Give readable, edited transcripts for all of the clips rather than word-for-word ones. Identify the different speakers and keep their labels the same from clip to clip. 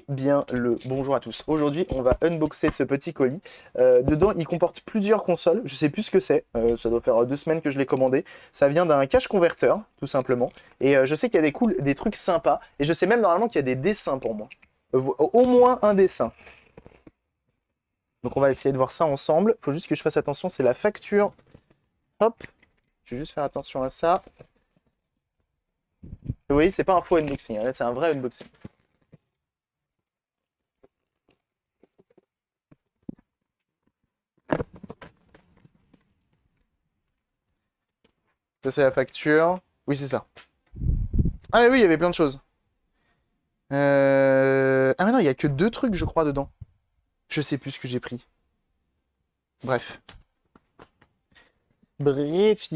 Speaker 1: bien le bonjour à tous. Aujourd'hui, on va unboxer ce petit colis. Dedans, il comporte plusieurs consoles. Je sais plus ce que c'est. Ça doit faire 2 semaines que je l'ai commandé. Ça vient d'un cache converteur, tout simplement. Et je sais qu'il y a des trucs sympas. Et je sais même normalement qu'il y a des dessins pour moi. Au moins un dessin. Donc on va essayer de voir ça ensemble. Il faut juste que je fasse attention, c'est la facture. Hop. Je vais juste faire attention à ça. Vous voyez, c'est pas un faux unboxing. Là, c'est un vrai unboxing. Ça, c'est la facture. Oui, c'est ça. Ah, mais oui, il y avait plein de choses. Ah, mais non, il n'y a que 2 trucs, je crois, dedans. Je sais plus ce que j'ai pris. Bref. Bref.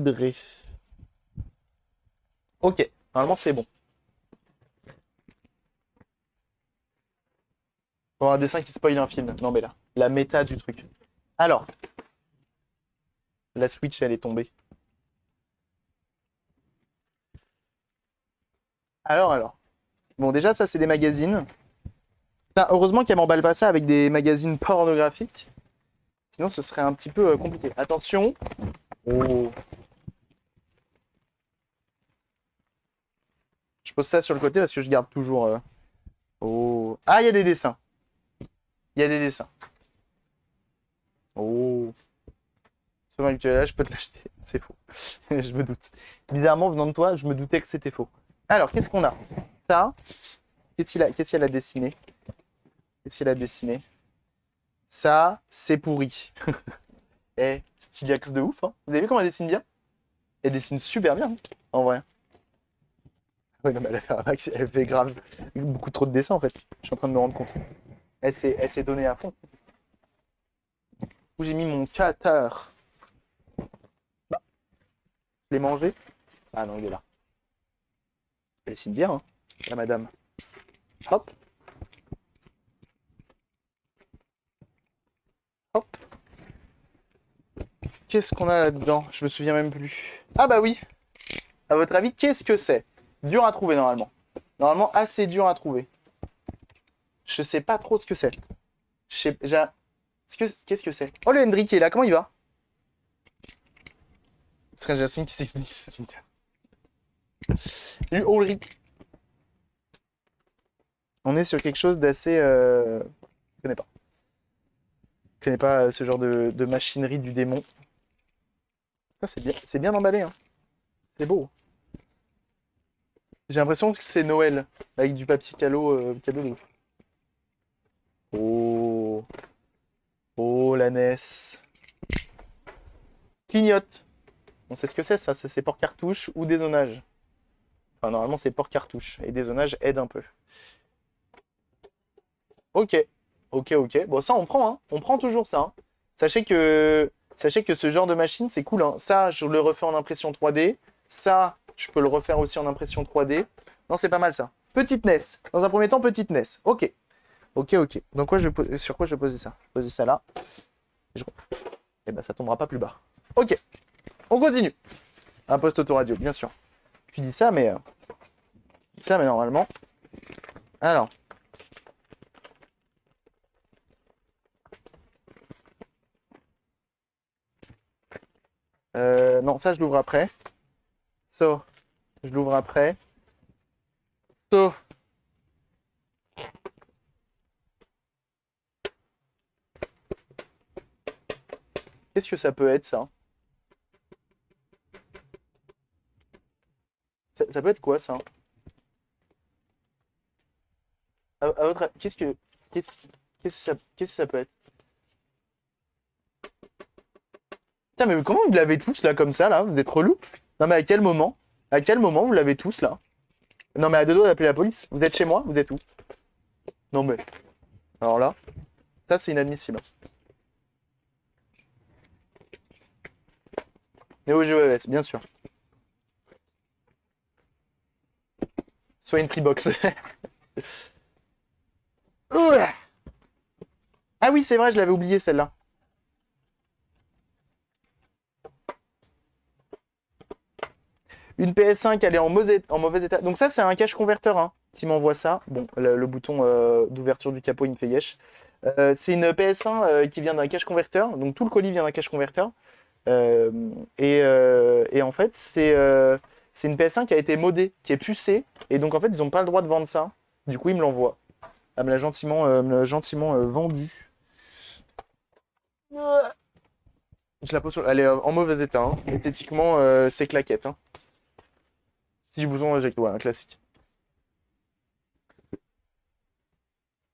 Speaker 1: Ok, normalement, c'est bon. Bon, un dessin qui spoil un film. Non, mais là, la méta du truc. Alors, la Switch, elle est tombée. Alors. Bon, déjà, ça, c'est des magazines. Putain, heureusement qu'elle m'emballe pas ça avec des magazines pornographiques. Sinon, ce serait un petit peu compliqué. Attention. Oh. Je pose ça sur le côté parce que je garde toujours... Oh. Ah, il y a des dessins. Il y a des dessins. Oh. Selon que tu es là, je peux te l'acheter. C'est faux. Je me doute. Bizarrement, venant de toi, je me doutais que c'était faux. Alors, qu'est-ce qu'on a? Ça. Qu'est-ce qu'elle a dessiné? Qu'est-ce qu'elle a dessiné? Ça, c'est pourri. Eh, styliax de ouf, hein. Vous avez vu comment elle dessine bien? Elle dessine super bien, hein, en vrai. Oui, non, mais elle a fait un max, elle fait grave beaucoup trop de dessins, en fait. Je suis en train de me rendre compte. Elle s'est donnée à fond. Où j'ai mis mon cutter? Bah, je l'ai mangé. Ah non, il est là. Elle dessine bien, hein, la madame. Hop. Hop. Qu'est-ce qu'on a là-dedans? Je me souviens même plus. Ah bah oui. À votre avis, qu'est-ce que c'est? Dur à trouver, normalement. Normalement, assez dur à trouver. Je sais pas trop ce que c'est. Je sais... Qu'est-ce que c'est? Oh, le Hendrik est là, comment il va? Stranger Things qui s'explique. Salut Ulrich. On est sur quelque chose d'assez... Je connais pas. Je connais pas ce genre de machinerie du démon. C'est bien emballé, hein. C'est beau. J'ai l'impression que c'est Noël, avec du papier cadeau de ouf. Oh. Oh, la NES. Clignote. On sait ce que c'est, ça. C'est port cartouche ou dézonage. Enfin, normalement, c'est port cartouche. Et dézonage aide un peu. Ok. Ok. Bon, ça, on prend, hein. On prend toujours ça, hein. Sachez que ce genre de machine, c'est cool, hein. Ça, je le refais en impression 3D. Ça, je peux le refaire aussi en impression 3D. Non, c'est pas mal, ça. Petite NES. Dans un premier temps, petite NES. Ok. Ok. Donc, sur quoi je vais poser ça? Je vais poser ça là. Et ben, ça tombera pas plus bas. Ok. On continue. Un poste autoradio, bien sûr. Tu dis ça, mais... normalement... Alors. Non, ça, je l'ouvre après. Ça, je l'ouvre après. Ça. Qu'est-ce que ça peut être, ça? Ça peut être quoi, ça? À votre avis, qu'est-ce qu'est-ce que ça peut être? Putain, mais comment vous l'avez tous, là, comme ça, là? Vous êtes relou? Non, mais à quel moment? À quel moment vous l'avez tous, là? Non, mais à 2 doigts d'appeler la police. Vous êtes chez moi? Vous êtes où? Non, mais... Alors là, ça, c'est inadmissible. Neo Geo ES, bien sûr. Soit une Freebox. Ah oui, c'est vrai, je l'avais oublié, celle-là. Une PS5, elle est en mauvais état. Donc ça, c'est un cache converteur, hein. qui m'envoie ça. Bon, le bouton d'ouverture du capot, il me fait yesh. C'est une PS1 qui vient d'un cache converteur. Donc tout le colis vient d'un cache converteur. Et en fait, c'est une PS1 qui a été modée, qui est pucée. Et donc en fait, ils n'ont pas le droit de vendre ça. Du coup, ils me l'envoient. Elle me l'a gentiment vendu. Je la pose elle est en mauvais état. Hein. Esthétiquement, c'est claquette. Hein. 6 boutons éjecte, ouais, un classique.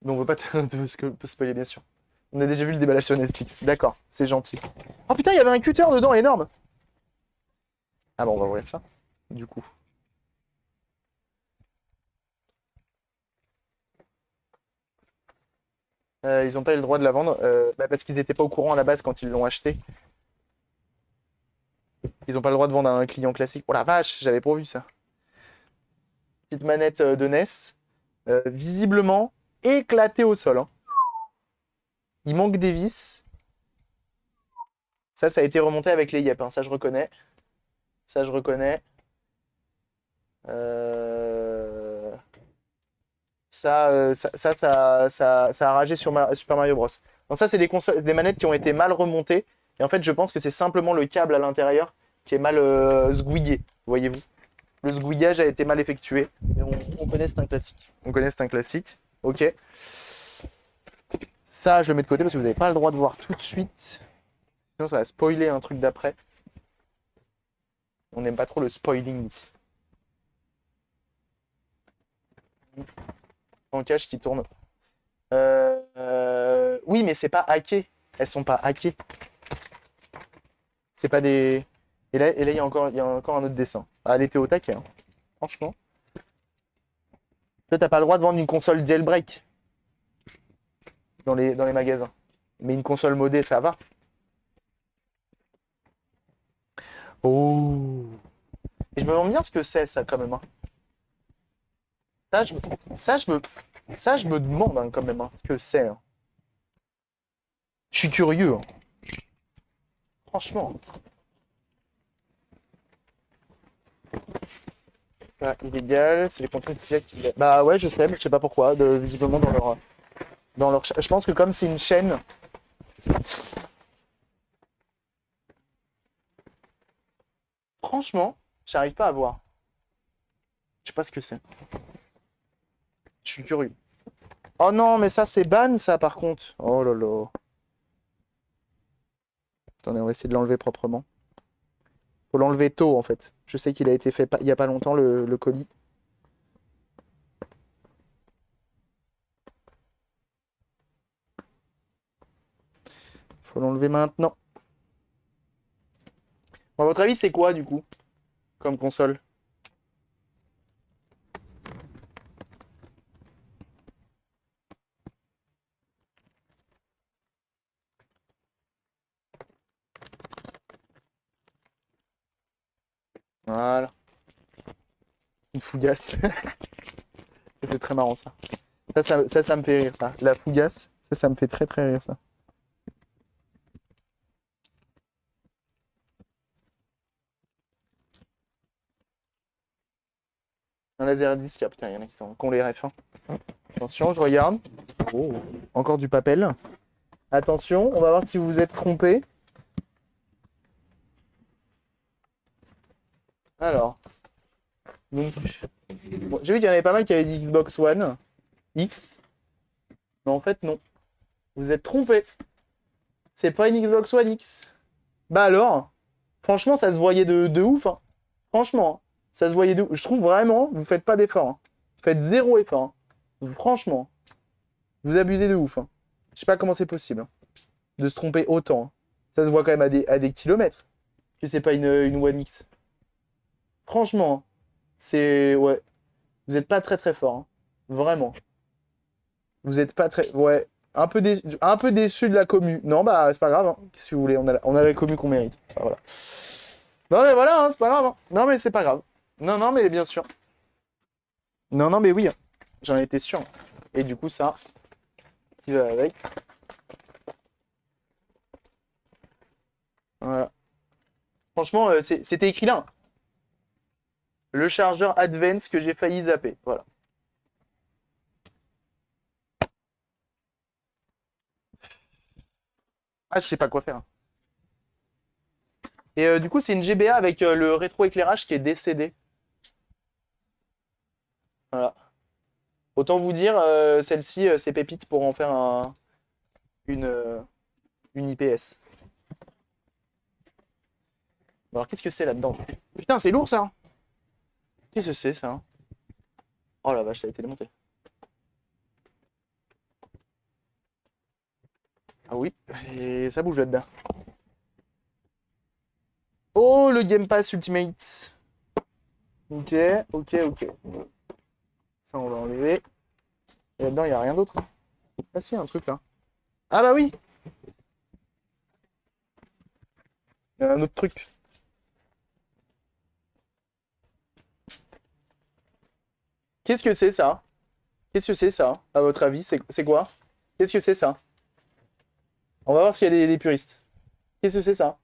Speaker 1: Mais on veut pas te spoiler, bien sûr. On a déjà vu le déballage sur Netflix. D'accord, c'est gentil. Oh putain, il y avait un cutter dedans, énorme. Ah bon, on va ouvrir ça, du coup. Ils n'ont pas eu le droit de la vendre parce qu'ils n'étaient pas au courant à la base quand ils l'ont acheté. Ils n'ont pas le droit de vendre à un client classique. Oh la vache, j'avais pas vu ça. Petite manette de NES, visiblement éclatée au sol. Hein. Il manque des vis. Ça a été remonté avec les yep. Hein. Ça, je reconnais. Ça, je reconnais. Ça a ragé sur Super Mario Bros. Donc ça, c'est des manettes qui ont été mal remontées. Et en fait, je pense que c'est simplement le câble à l'intérieur qui est mal sgouillé, voyez-vous. Le sgouillage a été mal effectué. Et on connaît, c'est un classique. On connaît, c'est un classique. Ok. Ça, je le mets de côté parce que vous n'avez pas le droit de voir tout de suite. Sinon, ça va spoiler un truc d'après. On n'aime pas trop le spoiling ici. En cache qui tourne. Oui, mais c'est pas hacké. Elles sont pas hackées. C'est pas des. Et là, il y a encore un autre dessin. Ah, elle était au taquet, hein. Franchement. Toi, t'as pas le droit de vendre une console jailbreak dans les magasins. Mais une console modée, ça va. Oh. Et je me demande bien ce que c'est, ça, quand même. Hein. Ça, je me, ça, je me, ça, je me demande, hein, quand même, hein, ce que c'est. Hein. Je suis curieux. Hein. Franchement. Pas illégal, c'est les contenus qui. Bah ouais, je sais, mais je sais pas pourquoi. Visiblement dans leur. Je pense que comme c'est une chaîne. Franchement, j'arrive pas à voir. Je sais pas ce que c'est. Je suis curieux. Oh non, mais ça c'est ban ça par contre. Oh là là. Attendez, on va essayer de l'enlever proprement. Faut l'enlever tôt en fait. Je sais qu'il a été fait il y a pas longtemps le colis. Faut l'enlever maintenant. Bon, à votre avis, c'est quoi du coup comme console? Voilà. Une fougasse. C'est très marrant ça. Ça me fait rire ça. La fougasse, ça me fait très très rire ça. Un laser disque, ah, putain, il y en a qui ont les refs. Hein. Attention, je regarde. Oh, encore du papel. Attention, on va voir si vous vous êtes trompé. Alors, donc, bon, j'ai vu qu'il y en avait pas mal qui avaient dit Xbox One X, mais en fait non. Vous êtes trompé. C'est pas une Xbox One X. Bah alors, franchement, ça se voyait de ouf. Hein. Franchement, hein, ça se voyait de ouf. Je trouve vraiment, vous faites pas d'effort. Hein. Vous faites zéro effort. Hein. Franchement, vous abusez de ouf. Hein. Je sais pas comment c'est possible hein, de se tromper autant. Hein. Ça se voit quand même à des kilomètres que c'est pas une One X. Franchement, hein, c'est. Ouais. Vous êtes pas très très fort. Hein. Vraiment. Vous êtes pas très. Ouais. Un peu déçu de la commu. Non, bah, c'est pas grave. Hein. Qu'est-ce que vous voulez on a la commu qu'on mérite. Enfin, voilà. Non, mais voilà, hein, c'est pas grave. Hein. Non, mais c'est pas grave. Non, non, mais bien sûr. Non, non, mais oui. Hein. J'en étais sûr. Et du coup, ça, qui va avec. Voilà. Franchement, c'était écrit là. Hein. Le chargeur Advance que j'ai failli zapper. Voilà. Ah, je sais pas quoi faire. Et du coup, c'est une GBA avec le rétroéclairage qui est décédé. Voilà. Autant vous dire, celle-ci, c'est pépite pour en faire une, euh, une IPS. Alors, qu'est-ce que c'est là-dedans? Putain, c'est lourd ça! Qu'est-ce que c'est ça? Oh la vache, ça a été démonté. Ah oui, et ça bouge là-dedans. Oh, le Game Pass Ultimate. Ok, ok, ok. Ça, on va enlever. Et là-dedans, il n'y a rien d'autre, hein. Ah si, il y a un truc là. Ah bah oui! Il y a un autre truc. Qu'est-ce que c'est ça? Qu'est-ce que c'est ça, à votre avis? C'est quoi? Qu'est-ce que c'est ça? On va voir s'il y a des puristes. Qu'est-ce que c'est ça?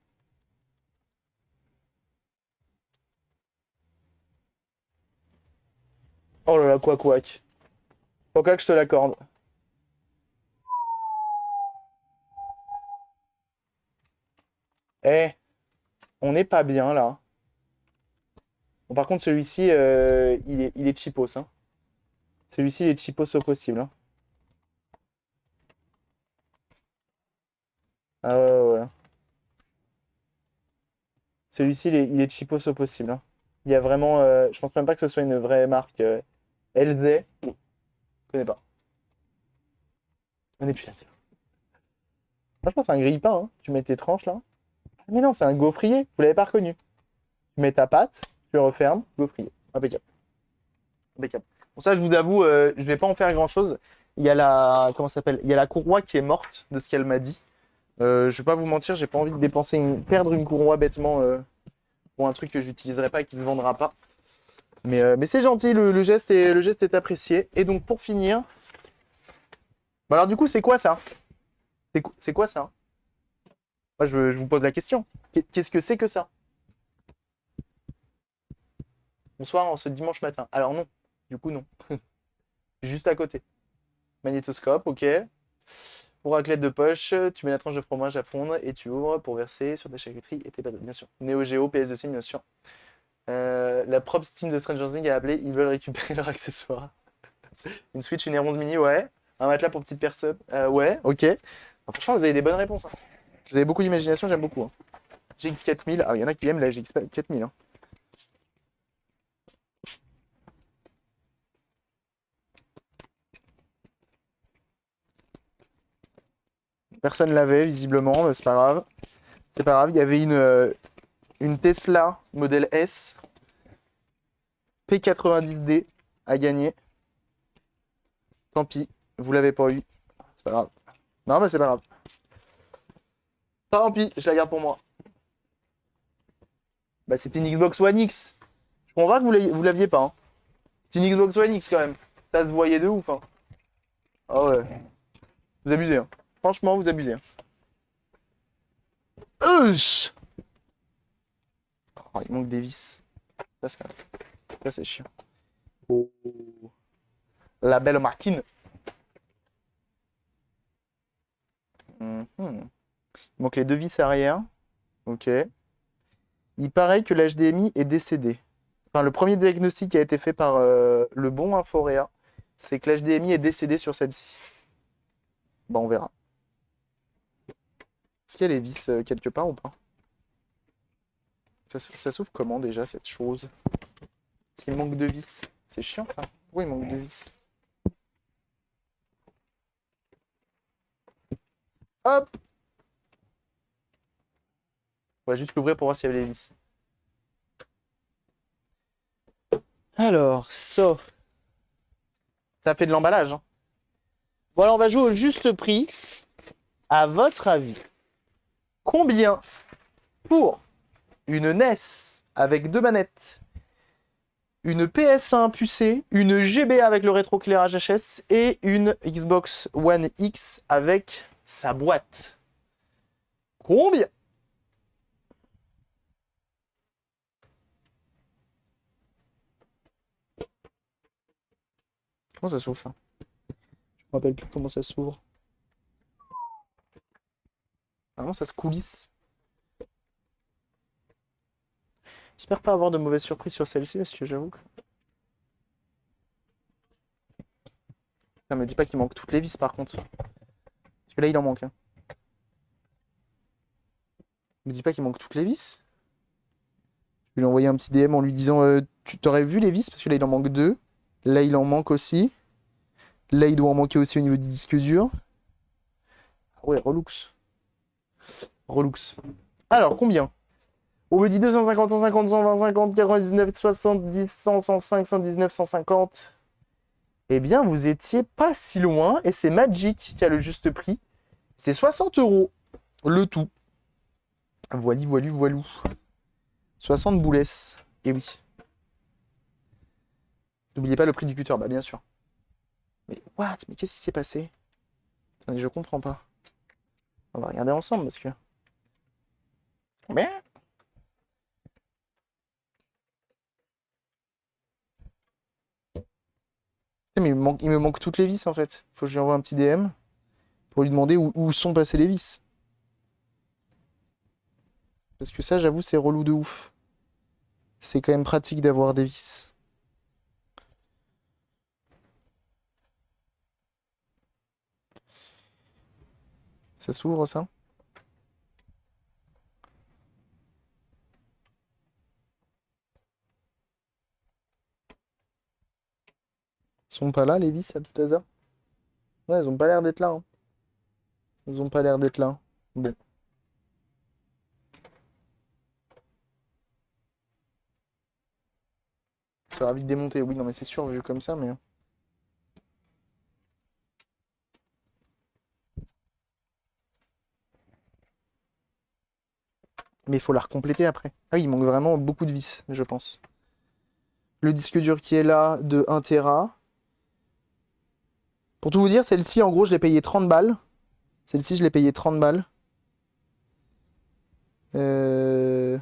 Speaker 1: Oh là là, quoi, quoi. Pourquoi que je te l'accorde? Eh, on n'est pas bien là. Bon, par contre, celui-ci, il est cheapos, hein. Celui-ci, il est cheapos au possible, hein. Ah ouais, ouais, ouais. Celui-ci, il est cheapos au possible, hein. Il y a vraiment. Je pense même pas que ce soit une vraie marque. LZ, je connais pas. On est plus là. Moi, je pense que c'est un grille-pain, hein. Tu mets tes tranches là. Ah, mais non, c'est un gaufrier. Vous l'avez pas reconnu. Tu mets ta pâte, tu refermes, gaufrier. Impeccable. Impeccable. Bon, ça, je vous avoue, je vais pas en faire grand-chose. Il y a la. Comment ça s'appelle? Il y a la courroie qui est morte de ce qu'elle m'a dit. Je vais pas vous mentir, j'ai pas envie de perdre une courroie bêtement pour un truc que j'utiliserai pas et qui se vendra pas. Mais c'est gentil, le geste est apprécié. Et donc pour finir, bah alors du coup c'est quoi ça? C'est quoi ça? Moi je vous pose la question. Qu'est-ce que c'est que ça? Bonsoir en ce dimanche matin. Alors non, du coup non. Juste à côté. Magnétoscope, ok. Pour raclette de poche, tu mets la tranche de fromage à fondre et tu ouvres pour verser sur ta charcuterie et tes pâtes, bien sûr. Neo Geo, PS2C, bien sûr. La propre Steam de Stranger Things a appelé, ils veulent récupérer leur accessoire. Une Switch, une R11 mini, ouais. Un matelas pour petite personne, ouais, ok. Alors, franchement, vous avez des bonnes réponses, hein. Vous avez beaucoup d'imagination, j'aime beaucoup, hein. GX 4000, ah, il y en a qui aiment la GX 4000, hein. Personne l'avait, visiblement, mais c'est pas grave. C'est pas grave, il y avait une Tesla modèle S P90D à gagner. Tant pis, vous l'avez pas eu. C'est pas grave. Non, mais c'est pas grave. Tant pis, je la garde pour moi. Bah, c'était une Xbox One X. Je comprends pas que vous l'aviez pas, hein. C'est une Xbox One X quand même. Ça se voyait de ouf, hein. Ah ouais. Vous abusez, hein. Franchement, vous abusez, hein. Ush. Oh, il manque des vis. Ça, c'est chiant. Oh. La belle machine. Mhm. Il manque les deux vis arrière. Ok. Il paraît que l'HDMI est décédé. Enfin, le premier diagnostic qui a été fait par le bon Inforea, c'est que l'HDMI est décédé sur celle-ci. Bon, on verra. Est-ce qu'il y a les vis quelque part ou pas? Ça s'ouvre comment déjà cette chose? Est-ce qu'il manque de vis? C'est chiant ça. Pourquoi il manque de vis? Hop! On va juste l'ouvrir pour voir s'il y avait les vis. Alors, ça fait de l'emballage, hein. Bon, alors on va jouer au juste prix. À votre avis, combien pour une NES avec deux manettes, une PS1 pucée, une GBA avec le rétroéclairage HS et une Xbox One X avec sa boîte? Combien? Comment ça s'ouvre ça? Je me rappelle plus comment ça s'ouvre. Vraiment, ça se coulisse. J'espère pas avoir de mauvaises surprises sur celle-ci, parce que j'avoue que... Ça me dit pas qu'il manque toutes les vis, par contre. Parce que là, il en manque. Hein. Me dis pas qu'il manque toutes les vis. Je vais lui envoyer un petit DM en lui disant tu t'aurais vu les vis parce que là il en manque deux. Là il en manque aussi. Là il doit en manquer aussi au niveau du disque dur. Ah ouais, relux. Relux. Alors combien? On me dit 250, 150, 120, 50, 99, 70, 100, 105, 119, 150. Eh bien vous étiez pas si loin et c'est Magic qui a le juste prix. C'est 60 € le tout. Voili, voilu, voilou. 60 boulesses. Et oui. N'oubliez pas le prix du cutter, bah bien sûr. Mais what? Mais qu'est-ce qui s'est passé? Attendez, je comprends pas. On va regarder ensemble parce que... Mais il me manque toutes les vis en fait. Faut que je lui envoie un petit DM pour lui demander où sont passées les vis. Parce que ça, j'avoue, c'est relou de ouf. C'est quand même pratique d'avoir des vis. Ça s'ouvre ça? Ils sont pas là les vis à tout hasard? Ouais, elles ont pas l'air d'être là. Hein. Elles ont pas l'air d'être là. Bon. Ça va vite démonter. Oui, non, mais c'est sûr, vu comme ça, mais... Mais il faut la recompléter après. Ah oui, il manque vraiment beaucoup de vis, je pense. Le disque dur qui est là, de 1 Tera. Pour tout vous dire, celle-ci, en gros, je l'ai payé 30 balles. Celle-ci, je l'ai payé 30 balles. Euh,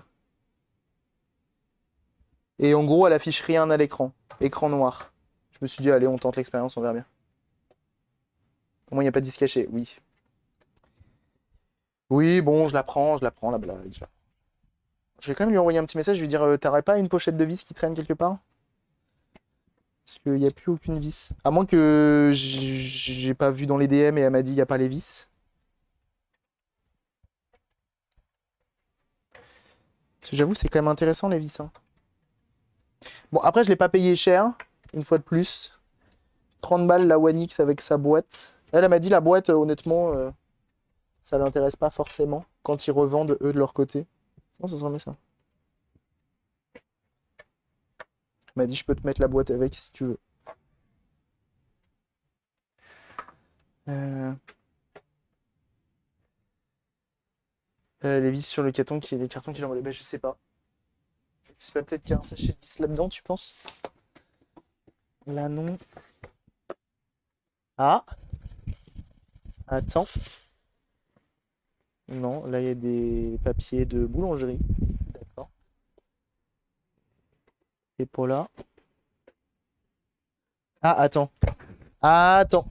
Speaker 1: Et en gros, elle affiche rien à l'écran. Écran noir. Je me suis dit, allez, on tente l'expérience, on verra bien. Au moins, il n'y a pas de vis caché, oui. Oui, bon, je la prends, la blague. Je vais quand même lui envoyer un petit message, je vais lui dire, t'aurais pas une pochette de vis qui traîne quelque part? Parce qu'il n'y a plus aucune vis. À moins que j'ai pas vu dans les DM et elle m'a dit, il n'y a pas les vis. Parce que j'avoue, c'est quand même intéressant, les vis. Hein. Bon, après, je l'ai pas payé cher, une fois de plus. 30 balles la One X avec sa boîte. Elle m'a dit, la boîte, honnêtement, ça l'intéresse pas forcément quand ils revendent, eux, de leur côté. Comment ça se remet, ça? Elle m'a dit, je peux te mettre la boîte avec si tu veux. Euh, les vis sur le carton les cartons qu'il a envoyés, ben, je sais pas. C'est pas peut-être qu'il y a un sachet de vis là-dedans, tu penses? Là, non. Ah! Attends. Non, là, il y a des papiers de boulangerie. D'accord. C'est pas là. Ah, attends. Ah, attends.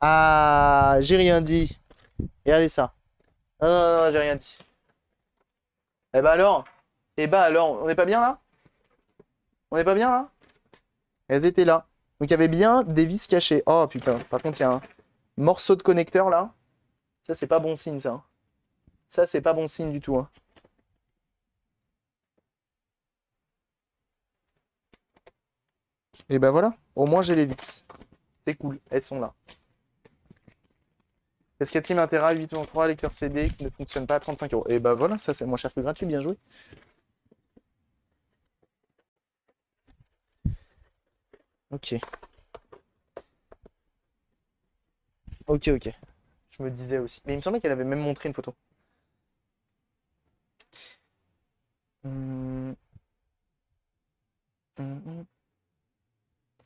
Speaker 1: Ah, j'ai rien dit. Regardez ça. Non, non, non, j'ai rien dit. Eh bah alors? Eh bah alors, on n'est pas bien là? On n'est pas bien là? Elles étaient là. Donc il y avait bien des vis cachées. Oh putain, par contre il y a un morceau de connecteur là. Ça c'est pas bon signe ça. Ça c'est pas bon signe du tout. Hein. Et bah voilà, au moins j'ai les vis. C'est cool, elles sont là. Est-ce qu'il y a-t-il un Tera 8.3 lecteur CD qui ne fonctionne pas à 35 €? Et bah voilà, ça c'est moins cher que gratuit, bien joué. Ok. Ok, ok. Je me disais aussi. Mais il me semblait qu'elle avait même montré une photo. Hum, hum.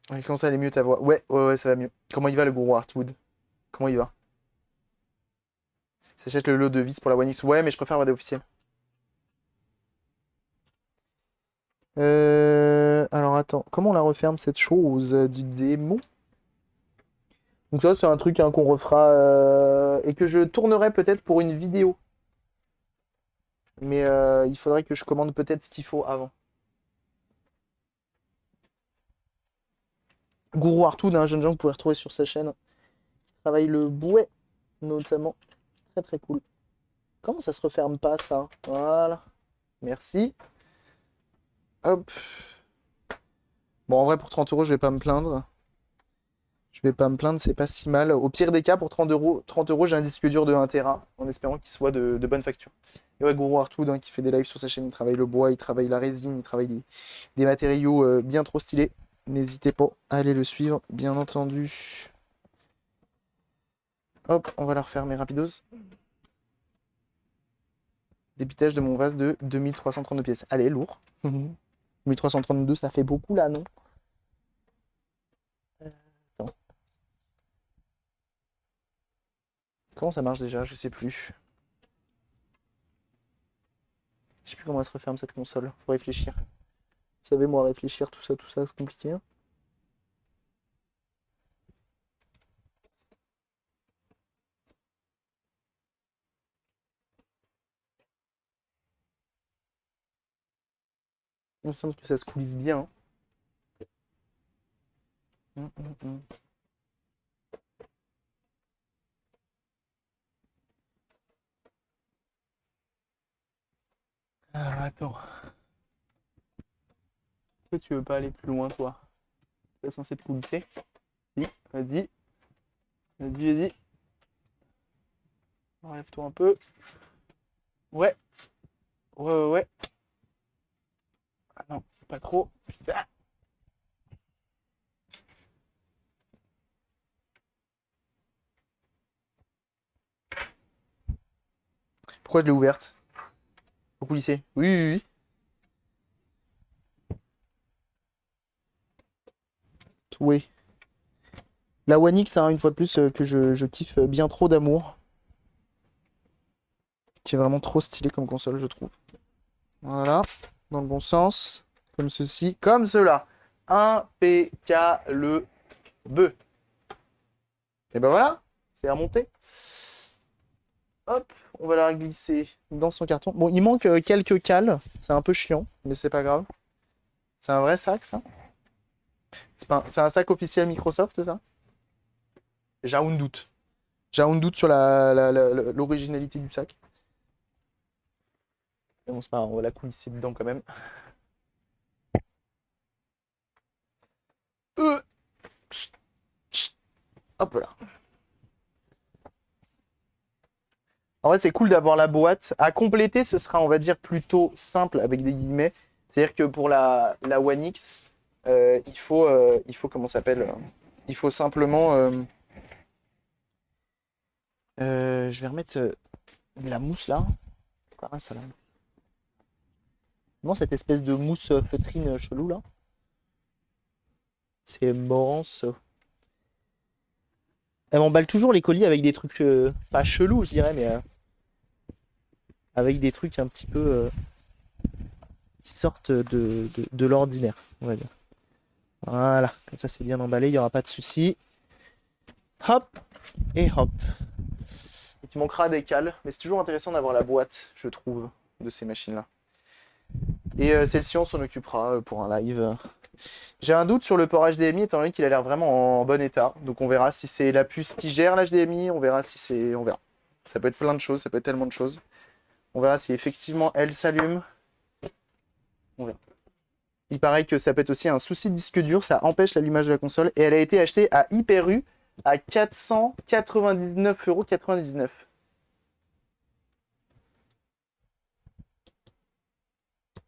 Speaker 1: Ouais, comment ça allait mieux ta voix? Ouais, ouais, ouais, ça va mieux. Comment il va le gros Artwood? Comment il va? S'achète le lot de vis pour la One X. Ouais, mais je préfère avoir des officiels. Alors attends, comment on la referme cette chose du démon? Donc ça, c'est un truc hein, qu'on refera et que je tournerai peut-être pour une vidéo. Mais il faudrait que je commande peut-être ce qu'il faut avant. Gourou Artoud, un jeune gens que vous pouvez retrouver sur sa chaîne. Qui travaille le bouet, notamment. Très très cool. Comment ça se referme pas ça? Voilà. Merci. Hop. Bon, en vrai, pour 30 euros, je vais pas me plaindre. Je vais pas me plaindre, c'est pas si mal. Au pire des cas, pour 30 euros, j'ai un disque dur de 1 Tera, en espérant qu'il soit de bonne facture. Et ouais, Gourou Artoud, hein, qui fait des lives sur sa chaîne, il travaille le bois, il travaille la résine, il travaille des matériaux bien trop stylés. N'hésitez pas à aller le suivre, bien entendu. Hop, on va la refermer rapidos. Débitage de mon vase de 2332 pièces. Allez, lourd. 1332, ça fait beaucoup là, non? Attends. Comment ça marche déjà? Je sais plus. Je sais plus comment elle se referme cette console. Faut réfléchir. Vous savez, moi, réfléchir, tout ça, c'est compliqué. Hein. Il me semble que ça se coulisse bien. Hein. Alors, attends. Pourquoi tu veux pas aller plus loin, toi? T'es censé te coulisser? Si, vas-y. Vas-y. Enlève-toi un peu. Ouais. Ouais. Ah non, pas trop. Putain. Pourquoi je l'ai ouverte? Faut coulisser. Oui. Oui. La One X, hein, une fois de plus, que je kiffe bien trop d'amour. Qui est vraiment trop stylé comme console, je trouve. Voilà. Dans le bon sens. Comme ceci. Comme cela. Impeccable. Et ben voilà. C'est remonté. Hop. On va la glisser dans son carton. Bon, il manque quelques cales. C'est un peu chiant. Mais c'est pas grave. C'est un vrai sac, ça? C'est un sac officiel Microsoft, ça? J'ai un doute. J'ai un doute sur l'originalité du sac. Mais bon, c'est pas grave, on va la coulisser dedans quand même. Hop là. En vrai, c'est cool d'avoir la boîte. À compléter, ce sera, on va dire, plutôt simple avec des guillemets. C'est-à-dire que pour la One X, il faut comment ça s'appelle il faut simplement. Je vais remettre de la mousse là. C'est pas mal ça là. Comment cette espèce de mousse feutrine chelou là? C'est marrant ça. Elle m'emballe toujours les colis avec des trucs pas chelous, je dirais, mais avec des trucs un petit peu qui sortent de l'ordinaire, on va dire. Voilà, comme ça c'est bien emballé, il n'y aura pas de souci. Hop et hop. Et tu manqueras des cales, mais c'est toujours intéressant d'avoir la boîte, je trouve, de ces machines-là. Et celle-ci, on s'en occupera pour un live. J'ai un doute sur le port HDMI, étant donné qu'il a l'air vraiment en bon état. Donc on verra si c'est la puce qui gère l'HDMI, on verra si c'est... On verra. Ça peut être plein de choses, ça peut être tellement de choses. On verra si effectivement elle s'allume. On verra. Il paraît que ça peut être aussi un souci de disque dur, ça empêche l'allumage de la console. Et elle a été achetée à Hyper U à 499,99 €.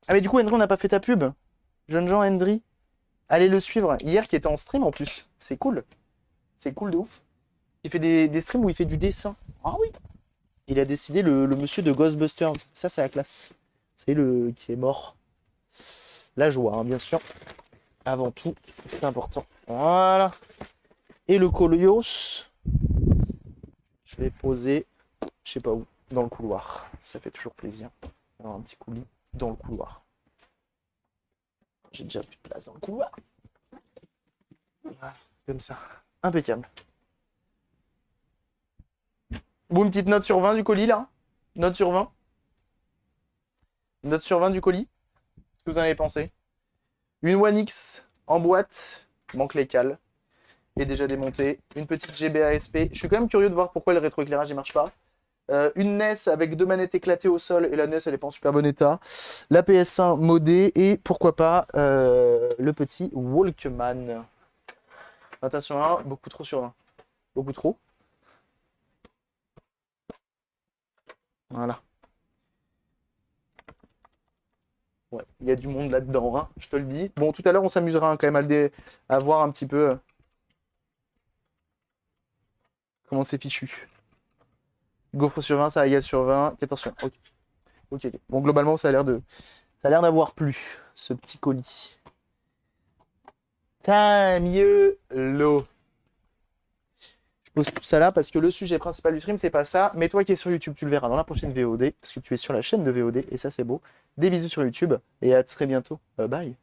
Speaker 1: Ah mais du coup, Henry, on n'a pas fait ta pub. Jeune Jean Henry. Allez le suivre. Hier, qui était en stream en plus. C'est cool. C'est cool de ouf. Il fait des streams où il fait du dessin. Ah oui. Il a décidé le monsieur de Ghostbusters. Ça, c'est la classe. C'est le qui est mort. La joie, hein, bien sûr. Avant tout, c'est important. Voilà. Et le Colios, je vais poser, je sais pas où, dans le couloir. Ça fait toujours plaisir d'avoir un petit coulis dans le couloir. J'ai déjà plus de place dans le couloir. Voilà, comme ça. Impeccable. Bon, une petite note sur 20 du colis, là. Note sur 20. Note sur 20 du colis. Qu'est-ce que vous en avez pensé? Une One X en boîte. Manque les cales. Et déjà démontée. Une petite GBA SP. Je suis quand même curieux de voir pourquoi le rétroéclairage ne marche pas. Une NES avec 2 manettes éclatées au sol. Et la NES, elle n'est pas en super bon état. La PS1 modée. Et pourquoi pas le petit Walkman. Attention, 1, beaucoup trop sur 20. Beaucoup trop. Voilà. Ouais, il y a du monde là-dedans, hein, je te le dis. Bon, tout à l'heure, on s'amusera hein, quand même à voir un petit peu comment c'est fichu. Gaufre sur 20, ça égale sur 20, 14 sur 20. Ok. Ok. Bon, globalement, ça a l'air d'avoir plu, ce petit colis. Ça, mieux l'eau. Je pose tout ça là parce que le sujet principal du stream, c'est pas ça. Mais toi qui es sur YouTube, tu le verras dans la prochaine VOD parce que tu es sur la chaîne de VOD et ça, c'est beau. Des bisous sur YouTube et à très bientôt. Bye.